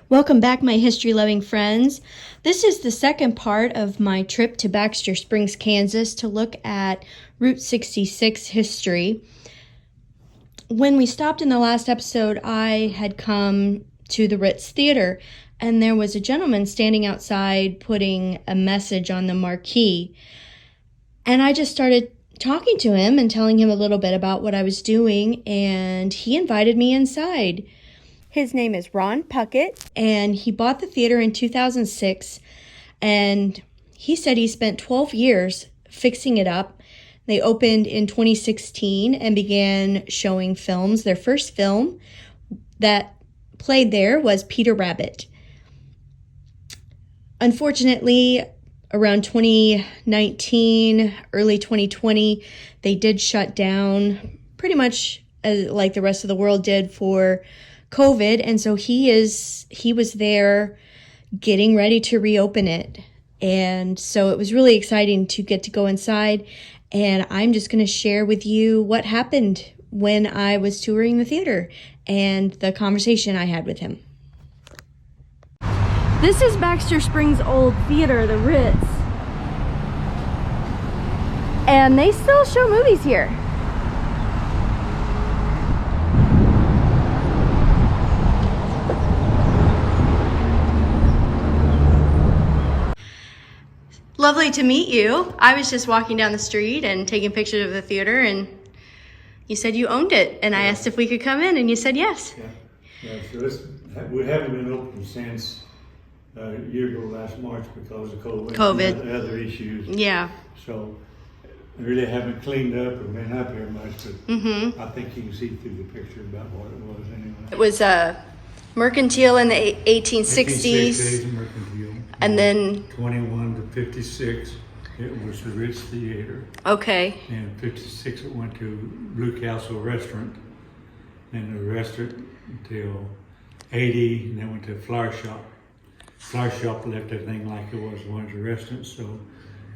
Welcome back, my history-loving friends. This is the second part of my trip to Baxter Springs, Kansas to look at Route 66 history. When we stopped in the last episode, I had come to the Ritz Theater, and there was a gentleman standing outside putting a message on the marquee. And I just started talking to him and telling him a little bit about what I was doing, and he invited me inside. His name is Ron Puckett, and he bought the theater in 2006, and he said he spent 12 years fixing it up. They opened in 2016 and began showing films. Their first film that played there was Peter Rabbit. Unfortunately, around 2019, early 2020, they did shut down pretty much like the rest of the world did for COVID, and so he was there getting ready to reopen it. And so it was really exciting to get to go inside, and I'm just going to share with you what happened when I was touring the theater and the conversation I had with him. This is Baxter Springs' old theater, the Ritz. And they still show movies here. Lovely to meet you. I was just walking down the street and taking pictures of the theater, and you said you owned it, and I asked if we could come in, and you said yes. Yeah. So we haven't been open since a year ago last March because of COVID. And other issues. Yeah. So I really haven't cleaned up or been up here much, but I think you can see through the picture about what it was anyway. It was mercantile in the 1860s. Mercantile. And then 21 to 56, it was the Ritz Theater. Okay. And 56, it went to Blue Castle Restaurant. And the restaurant until 80, and then went to Flower Shop. Flower Shop left everything like it was when it was a restaurant, so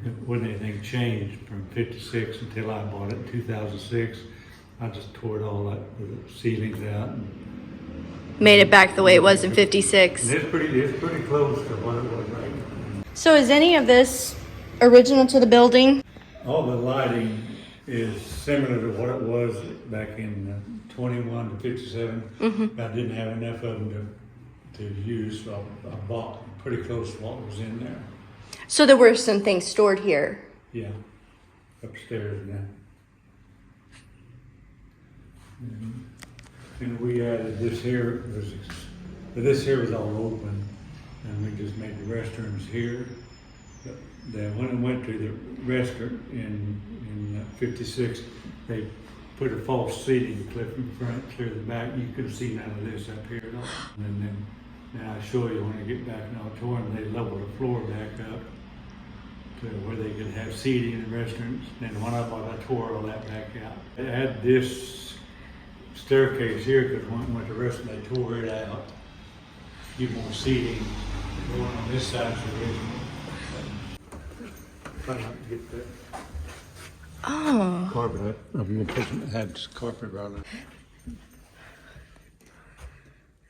it wasn't anything changed from 56 until I bought it in 2006. I just tore it all up with the ceilings out. And made it back the way it was in 56. and it's pretty close to what it was right now. So is any of this original to the building? All the lighting is similar to what it was back in 21 to 57. I didn't have enough of them to use, so I bought pretty close to what was in there. So there were some things stored here. Yeah, upstairs now. And we added this here, this here was all open, and we just made the restrooms here. Then when I went to the restaurant in 56, they put a false seating clip in front, clear the back. You couldn't see none of this up here at all. And then now I show you when I get back in the auditorium, they leveled the floor back up to where they could have seating in restaurants. And when I bought, I tore all that back out. It had this staircase here because when I went to the restaurant, they tore it out. Give more seating. The one on this side is the original. Try not to get that. Oh. Carpet. I'm gonna had carpet around it.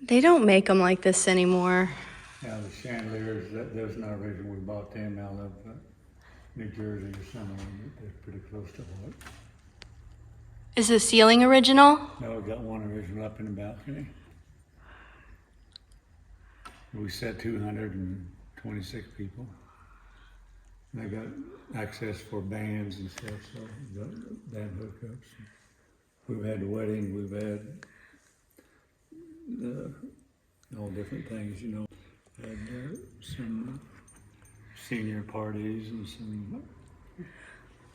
They don't make them like this anymore. Yeah, the chandeliers, those not original. We bought them out of New Jersey or something. They're pretty close to what. Is the ceiling original? No, we got one original up in the balcony. We said 226 people. They got access for bands and stuff, so we got band hookups. We've had the wedding, we've had all different things, you know. Had some senior parties and some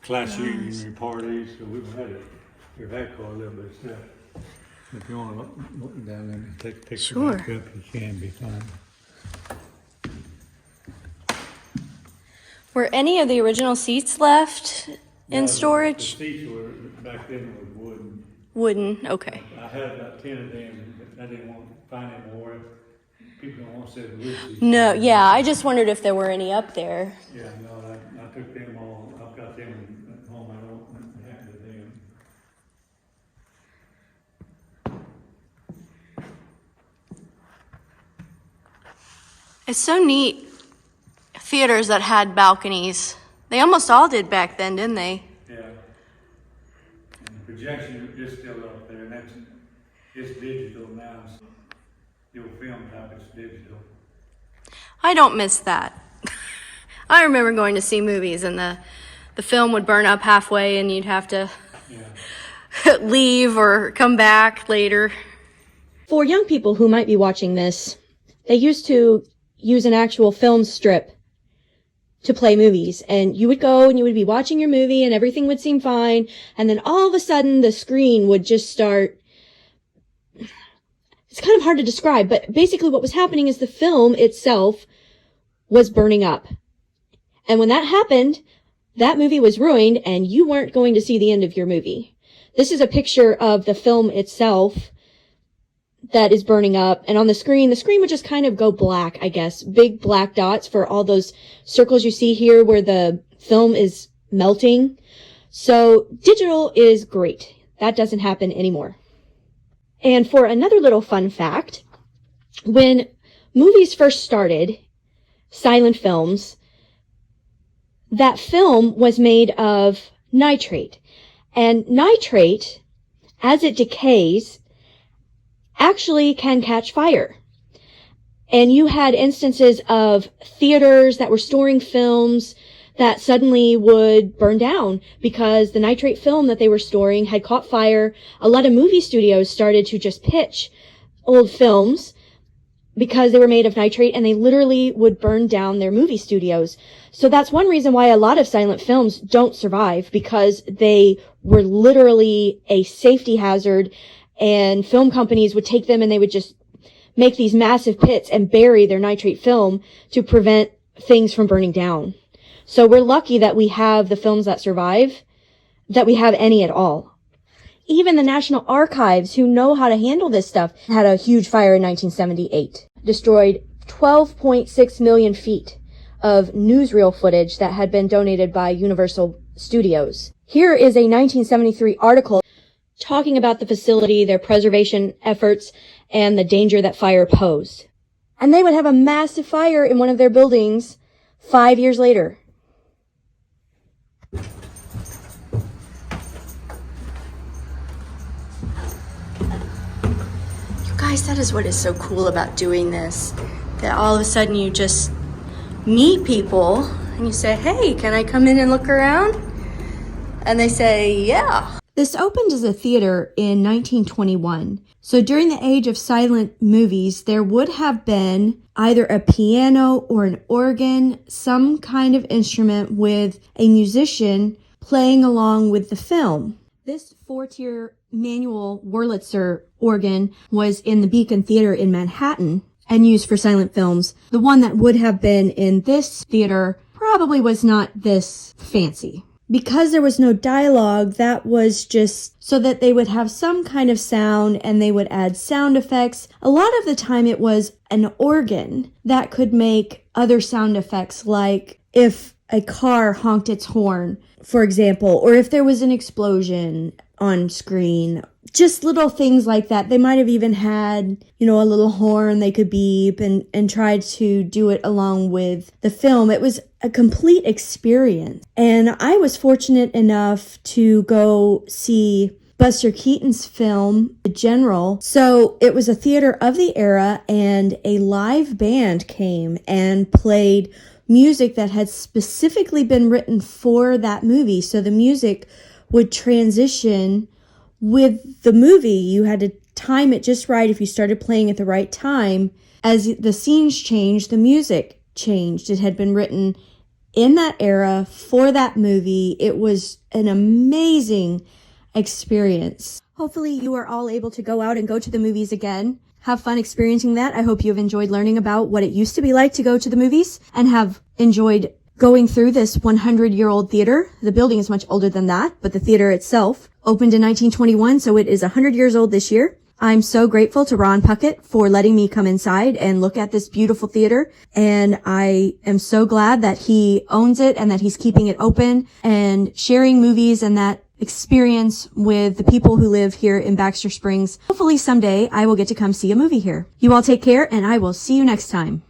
class reunion parties, so we've had quite a little bit of stuff. If you want to look down there and take a picture back up, you can be fine. Were any of the original seats left in storage? The seats were back then was wooden. Wooden, okay. I had about 10 of them, but I didn't want to find any more. People don't want to say the wood seats. No, yeah, I just wondered if there were any up there. Yeah, no, I took them all. I've got them at home. I don't have to them. It's so neat. Theaters that had balconies. They almost all did back then, didn't they? Yeah. And the projection is still up there, and it's digital now. So the old film type, it's digital. I don't miss that. I remember going to see movies and the film would burn up halfway and you'd have to leave or come back later. For young people who might be watching this, they used to use an actual film strip to play movies. And you would go and you would be watching your movie and everything would seem fine. And then all of a sudden the screen would just start. It's kind of hard to describe, but basically what was happening is the film itself was burning up. And when that happened, that movie was ruined and you weren't going to see the end of your movie. This is a picture of the film itself that is burning up. And on the screen would just kind of go black, I guess. Big black dots for all those circles you see here where the film is melting. So digital is great. That doesn't happen anymore. And for another little fun fact, when movies first started, silent films, that film was made of nitrate. And nitrate, as it decays, actually can catch fire. And you had instances of theaters that were storing films that suddenly would burn down because the nitrate film that they were storing had caught fire. A lot of movie studios started to just pitch old films because they were made of nitrate, and they literally would burn down their movie studios. So that's one reason why a lot of silent films don't survive, because they were literally a safety hazard, and film companies would take them and they would just make these massive pits and bury their nitrate film to prevent things from burning down. So we're lucky that we have the films that survive, that we have any at all. Even the National Archives, who know how to handle this stuff, had a huge fire in 1978. Destroyed 12.6 million feet of newsreel footage that had been donated by Universal Studios. Here is a 1973 article talking about the facility, their preservation efforts, and the danger that fire posed. And they would have a massive fire in one of their buildings 5 years later. Guys, that is what is so cool about doing this. That all of a sudden you just meet people and you say, hey, can I come in and look around? And they say, yeah. This opened as a theater in 1921. So during the age of silent movies, there would have been either a piano or an organ, some kind of instrument with a musician playing along with the film. This 4-tier manual Wurlitzer organ was in the Beacon Theater in Manhattan and used for silent films. The one that would have been in this theater probably was not this fancy. Because there was no dialogue, that was just so that they would have some kind of sound and they would add sound effects. A lot of the time it was an organ that could make other sound effects, like if a car honked its horn, for example, or if there was an explosion on screen. Just little things like that. They might have even had, a little horn they could beep and tried to do it along with the film. It was a complete experience. And I was fortunate enough to go see Buster Keaton's film, The General. So it was a theater of the era, and a live band came and played music that had specifically been written for that movie. So the music would transition with the movie. You had to time it just right. If you started playing at the right time, as the scenes changed, the music changed. It had been written in that era for that movie. It was an amazing experience. Hopefully you are all able to go out and go to the movies again. Have fun experiencing that. I hope you have enjoyed learning about what it used to be like to go to the movies and have enjoyed going through this 100-year-old theater. The building is much older than that, but the theater itself opened in 1921, so it is 100 years old this year. I'm so grateful to Ron Puckett for letting me come inside and look at this beautiful theater, and I am so glad that he owns it and that he's keeping it open and sharing movies and that experience with the people who live here in Baxter Springs. Hopefully someday I will get to come see a movie here. You all take care, and I will see you next time.